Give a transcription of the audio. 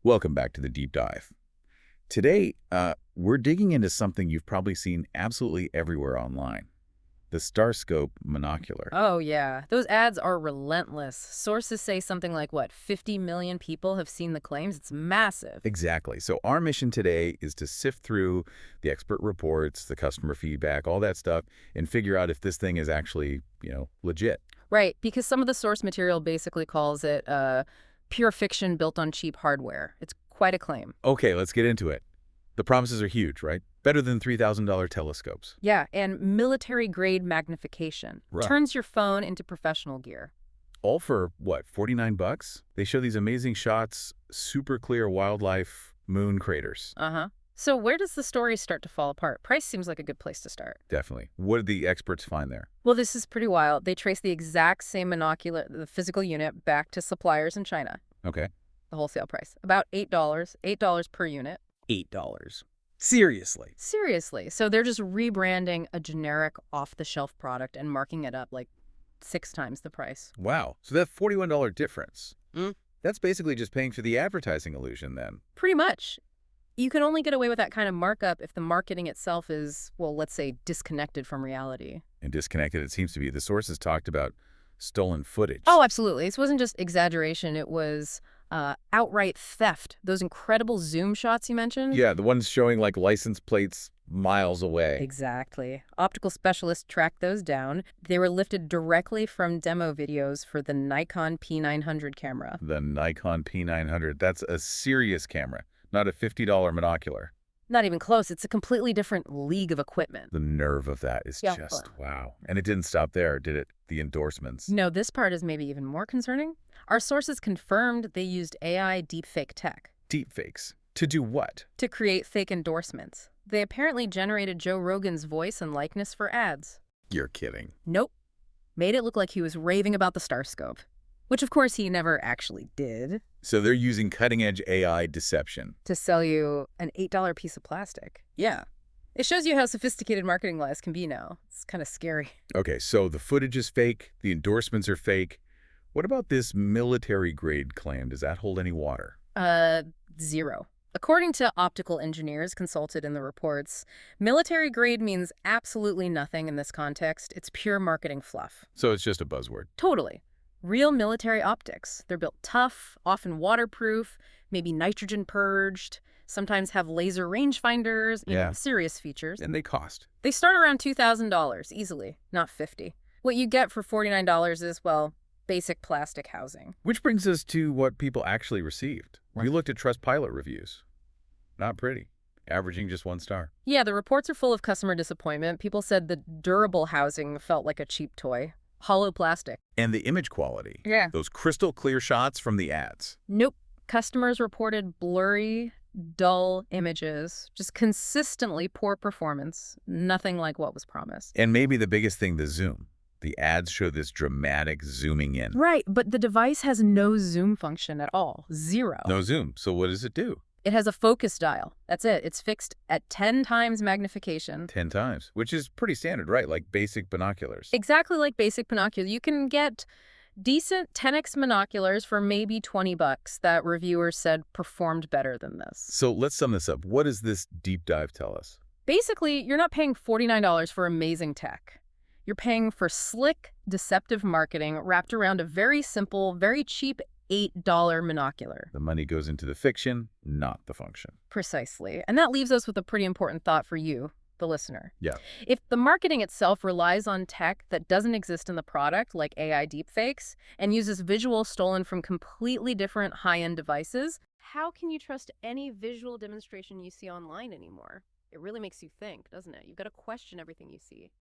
Welcome back to the deep dive. Today, we're digging into something you've probably seen absolutely everywhere online, the Starscope Monocular. Oh, yeah. Those ads are relentless. Sources say something like, what, 50 million people have seen the claims? It's massive. Exactly. So our mission today is to sift through the expert reports, the customer feedback, all that stuff, and figure out if this thing is actually, legit. Right, because some of the source material basically calls it pure fiction built on cheap hardware. It's quite a claim. Okay, let's get into it. The promises are huge, right? Better than $3,000 telescopes. Yeah, and military-grade magnification. Right. Turns your phone into professional gear. All for, what, 49 bucks? They show these amazing shots, super clear wildlife, moon craters. Uh-huh. So where does the story start to fall apart? Price seems like a good place to start. Definitely. What did the experts find there? Well, this is pretty wild. They trace the exact same monocular, the physical unit, back to suppliers in China. Okay. The wholesale price. About $8 per unit. $8. Seriously? Seriously. So they're just rebranding a generic off-the-shelf product and marking it up like 6 times the price. Wow. So that $41 difference, that's basically just paying for the advertising illusion then. Pretty much. You can only get away with that kind of markup if the marketing itself is, well, let's say, disconnected from reality. And disconnected, it seems to be. The sources talked about stolen footage. Oh, absolutely. This wasn't just exaggeration. It was outright theft. Those incredible zoom shots you mentioned? Yeah, the ones showing like license plates miles away. Exactly. Optical specialists tracked those down. They were lifted directly from demo videos for the Nikon P900 camera. The Nikon P900, that's a serious camera, not a $50 monocular. Not even close. It's a completely different league of equipment. The nerve of that is just, wow. And it didn't stop there, did it? The endorsements. No, this part is maybe even more concerning. Our sources confirmed they used AI deepfake tech. Deepfakes. To do what? To create fake endorsements. They apparently generated Joe Rogan's voice and likeness for ads. You're kidding. Nope. Made it look like he was raving about the Starscope. Which, of course, he never actually did. So they're using cutting-edge AI deception. To sell you an $8 piece of plastic. Yeah. It shows you how sophisticated marketing lies can be now. It's kind of scary. Okay, so the footage is fake, the endorsements are fake. What about this military-grade claim? Does that hold any water? Zero. According to optical engineers consulted in the reports, military grade means absolutely nothing in this context. It's pure marketing fluff. So it's just a buzzword. Totally. Real military optics. They're built tough, often waterproof, maybe nitrogen purged, sometimes have laser rangefinders, serious features. And they cost. They start around $2,000 easily, not $50. What you get for $49 is, well, basic plastic housing. Which brings us to what people actually received. We looked at Trustpilot reviews. Not pretty. Averaging just 1 star. Yeah, the reports are full of customer disappointment. People said the durable housing felt like a cheap toy. Hollow plastic. And the image quality. Yeah. Those crystal clear shots from the ads. Nope. Customers reported blurry, dull images. Just consistently poor performance. Nothing like what was promised. And maybe the biggest thing, the zoom. The ads show this dramatic zooming in. Right, but the device has no zoom function at all. Zero. No zoom. So what does it do? It has a focus dial. That's it. It's fixed at 10 times magnification. 10 times, which is pretty standard, right? Like basic binoculars. Exactly like basic binoculars. You can get decent 10x monoculars for maybe 20 bucks that reviewers said performed better than this. So let's sum this up. What does this deep dive tell us? Basically, you're not paying $49 for amazing tech. You're paying for slick, deceptive marketing wrapped around a very simple, very cheap $8 monocular. The money goes into the fiction, not the function. Precisely. And that leaves us with a pretty important thought for you, the listener. Yeah. If the marketing itself relies on tech that doesn't exist in the product, like AI deepfakes, and uses visuals stolen from completely different high-end devices, how can you trust any visual demonstration you see online anymore? It really makes you think, doesn't it? You've got to question everything you see.